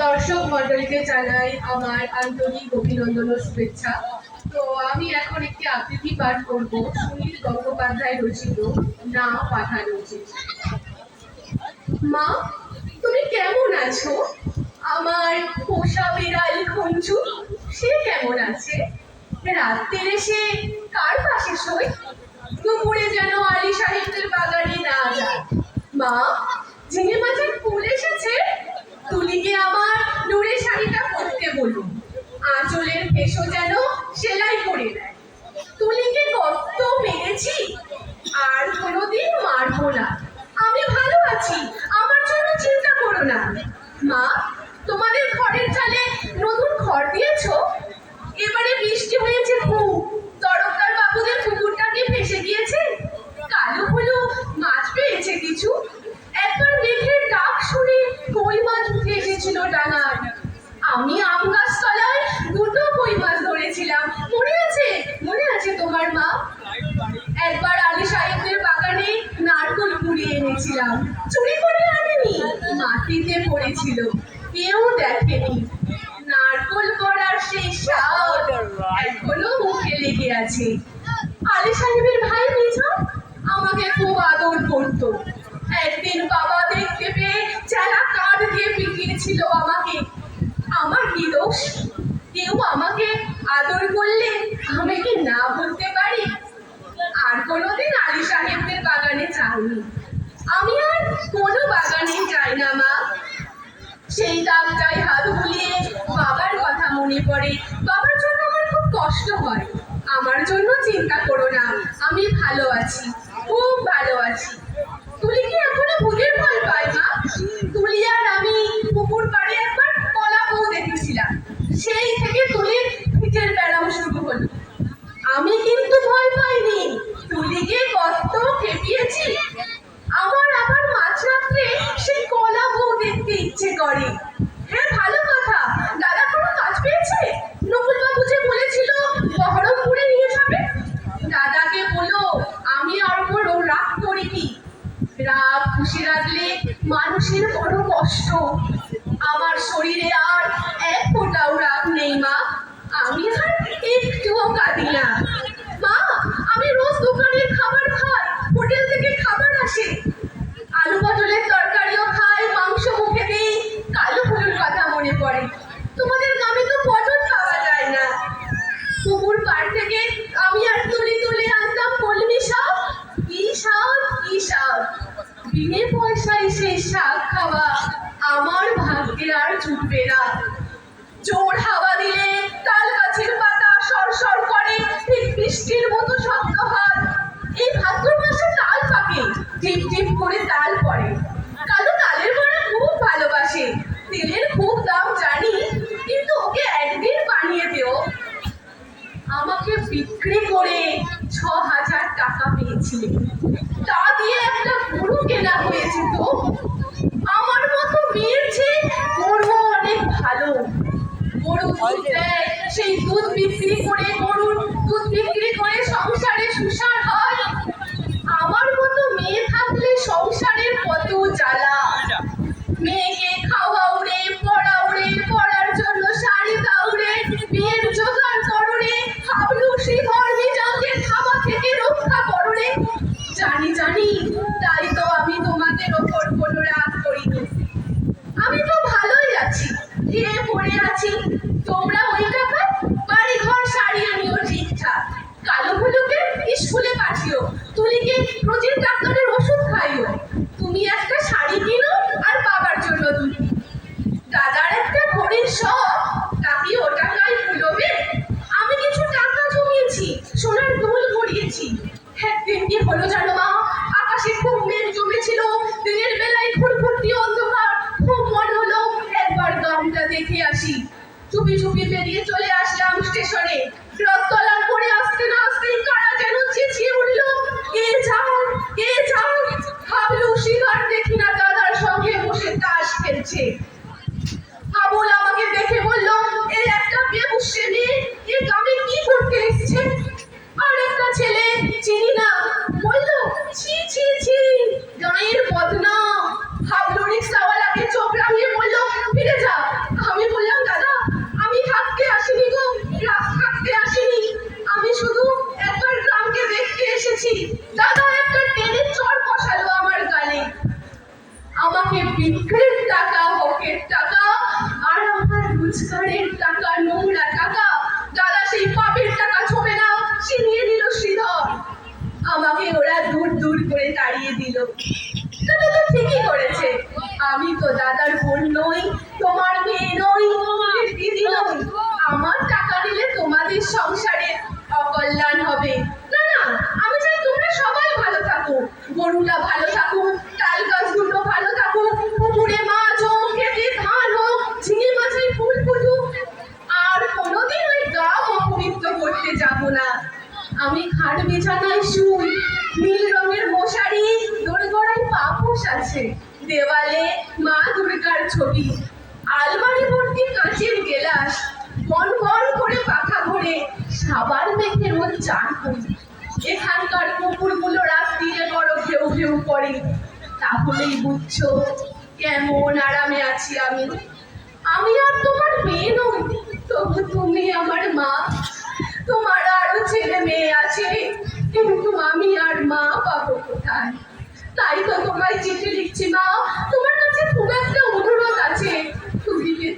দর্শক মণ্ডলীকে জানাই আমার আন্তরিক অভিনন্দন ও শুভেচ্ছা। তো আমি এখন একটি আবৃত্তি পাঠ করব সুনীল গঙ্গোপাধ্যায় রচিত না পাঠানো উচিত। মা, তুমি কেমন আছো? আমার পোষা বিড়াল খঞ্জু সে কেমন আছে? রাত্রে সে কার পাশে শোয়? দুপুরে যেন আলী সাহেবদের বাগানে না যায়। মা, ঝিঙে মাছের ফুল এসেছে, তুলিকে আমার নূরে শাড়িটা পরতে বলুন, আঁচলের পেশো যেন সেলাই করে দেয়। তুলিকে কত মেরেছি, আর কোনোদিন মারবো না। আমি ভালো আছি, আমার জন্য চিন্তা করো না। মা, তোমাদের ঘরের চালে নতুন খড় দিয়েছো? এবারে বৃষ্টি হয়েছে খুব, তরফদার বাবুদের পুকুরটাকে ভেসে গিয়েছে। কালো হলো মাছ পেয়েছে কিছু। একবার মেঘের ডাক শুনে কই মাছ উঠে এসেছিল ডাঙায়। আমি আম গাছ তলায় দুটো কই মাছ ধরেছিলাম, মনে আছে? মনে আছে তোমার মা? একবার আলী সাহেবদের বাগানে নারকোল কুড়িয়ে এনেছিলাম, চুরি করে আনেনি, মাটিতে পড়েছিল, কেউ দেখেনি। নারকোল করার সেই স্বাদ এখনো মুখে লেগে আছে। আলী সাহেবের ভাই মিজান আমাকে খুব আদর করতো। একদিন বাবা দেখতে পেয়ে চেলা কাঁধ দিয়ে পিটিয়েছিল আমাকে। আমার কি দোষ? কেউ আমাকে আদর করলে আমি কি না বলতে পারি? আর কোনোদিন আলী সাহেবদের বাগানে যাইনি। আমি আর কোনো বাগানে যাই না মা। সেই দাগটায় হাত বুলিয়ে বাবার কথা মনে পড়ে। বাবার জন্য আমার খুব কষ্ট হয়। আমার জন্য চিন্তা করো না, আমি ভালো আছি, খুব ভালো আছি। তুলি কি এখনো ভূতের ভয় পায় মা? তুলি আর আমি পুকুর পাড়ে একবার কলা বউ দেখেছিলাম, সেই থেকে তুলির পিঠের ব্যারাম শুরু হলো। আমি কিন্তু ভয় পাইনি, তুলিকে কত খেপিয়েছি। আমার আবার মাঝরাত্রে সেই কলা বউ দেখতে ইচ্ছে করে। হ্যাঁ, ভালো কথা। দাদা কোনো কাজ পেয়েছে? নকুল বাবু যে বলেছিল বহরমপুরে নিয়ে যাবে। দাদাকে বলো আমি আর বড় রাগ করিনি। রাগ খুশি রাখলে মানুষের বড় কষ্ট। আমার শরীরে আর এক ফোঁটাও রাগ নেই মা। আমি আর একটুও কাঁদি না। মা, আমি রোজ দোকানের খাবার খাই, হোটেল থেকে খাবার আসে, আলু পটলের তরকারিও খাই, মাংস মুখে দিই। কালো হলুর কথা মনে পড়ে। তোমাদের গ্রামে তো পটল পাওয়া যায় না। পুকুর পাড় থেকে আমি আর তুলি তুলে আনতাম কলমি শাক। কি শাক, কি শাক! বিনে পয়সায় সেই শাক খাওয়া আমার ভাগ্যে আর জুটবে না। জোর হাওয়া দিলে তাল গাছের পাতা সরসর করে, ঠিক বৃষ্টির মতো শব্দ হয়। এই ভাদ্র মাসে তাল পাকে, টিপ টিপ করে তাল পড়ে। কালো তালের বড়া খুব ভালোবাসে। তেলের খুব দাম জানি, কিন্তু ওকে একদিন বানিয়ে দিও। আমাকে বিক্রি করে ৬,০০০ টাকা পেয়েছিলেন, তা দিয়ে একটা গরু কেনা হয়েছে। তো আমার মতো মেয়ের চেয়ে গরু অনেক ভালো। গরু দুধ দেয়, সেই দুধ বিক্রি করে, গরুর দুধ বিক্রি করে সংসারে সুসার হয়। আমার মতো মেয়ে থাকলে সংসারের কত জ্বালা। মেয়েকে খাওয়া উড়ে, পড়া উড়ে, পড়ার জন্য শাড়ি দাউড়ে, বিয়ের জোগাড় কররে, হাবলু শ্রীধর মিজানদের থাবা থেকে রক্ষা কররে। জানি জানি, তাই তো আমি তোমাদের ওপর কোনো রাগ করিনি। আমি তো ভালোই আছি, খেয়ে পড়ে আছি। তোমরা ওই টাকা বাড়ি ঘর সারিয়ে নিও ঠিকঠাক। কালো হলুকে স্কুলে পাঠিও, তুলিকে রোজের ডাক্তারের ওষুধ খাইও। তুমি একটা শাড়ি কিনো আর বাবার জন্য দুটো। দাদার একটা ঘড়ির শখ, তাকে ও টাকায় ফুলবে। আমি কিছু টাকা জমিয়েছি, সোনার দুল গড়িয়েছি। একদিন কি হলো জানো মা? আকাশে খুব মেঘ জমেছিল, দিনের বেলায় ঘুরঘুরতি অন্ধকার। খুব মনে হলো একবার গ্রামটা দেখে আসি। চুপি চুপি বেরিয়ে চলে আসলাম স্টেশনে। রথতলার পরে আসতে না আসতেই কারা যেন চেঁচিয়ে উঠল, কে যাও, কে যাও! হাবলু শ্রীধর দেখি না দাদার সঙ্গে বসে তাস খেলছে। হাবুল আমাকে দেখে বলল, এই একটা বেহুশে মেয়ে এ গ্রামে কি করতে এসেছে? আর একটা ছেলে চিনি না বলল, ছি ছি ছি, গায়ের বদনাম। হাবলু রিক্সাওয়ালাকে চোখ রাঙিয়ে বলল, ফিরে যা, রোজগারের টাকা, নোংরা টাকা। দাদা সেই পাপের টাকা ছোবে না, ছিনিয়ে নিল শ্রীধর। আমাকে ওরা দূর দূর করে তাড়িয়ে দিল। দাদা তো ঠিকই করেছে, আমি তো দাদার বোন নই, তোমার মেয়ে নই, তোমার দিদি নই। আমার টাকা নিলে তোমাদের সংসারে অকল্যাণ হবে। না না, আমি চাই তোমরা সবাই ভালো থাকো, গরুটা ভালো থাকুক, তাল গাছ দুটো ভালো থাকুক, পুকুরে মাছ হোক, খেতে ধান হোক, ঝিঙে মাছের ফুল ফুটুক। আর কোনোদিন ওই গ্রাম অপবিত্র করতে যাব না। আমি খাট বিছানায় শুই, নীল রঙের মশারি, দোরগোড়ায় পাপোশ আছে, দেওয়ালে মা দুর্গার ছবি, আলমারি ভর্তি কাঁচের গেলাস, বন বন করে পাখা ভরে সাবান মেখে রোজ চান করি। এখানকার কুকুরগুলো রাত্রিরে বড় ঘেউ ঘেউ করে। তাহলেই বুঝছো কেমন আরামে আছি আমি। আমি আর তোমার মেয়ে নই, তবু তুমি আমার মা। তোমার আরো ছেলে মেয়ে আছে, কিন্তু আমি আর মা পাবো কোথায়? তাই তো তোমায় চিঠি লিখছি মা, তোমার কাছে খুব একটা অনুরোধ আছে।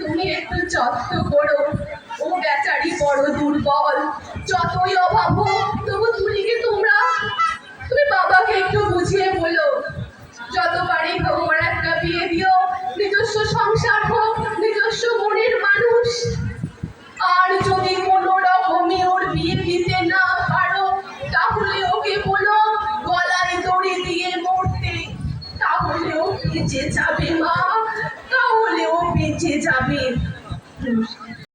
তুমি একটু যত্ন করো, ও বেচারি বড় দুর্বল। যতই অভাব হোক তবু তুমি বাবাকে একটু বুঝিয়ে বলো, যতবারই হোক ওর একটা বিয়ে দিও, নিজস্ব সংসার হোক, নিজস্ব মনের মানুষ। আর যদি কোনো রকমই ওর বিয়ে দিতে না পারো, তাহলে ওকে বলো গলায় দড়ি দিয়ে মরতে। তাহলেও বেঁচে যাবে মা, তাহলেও বেঁচে যাবে।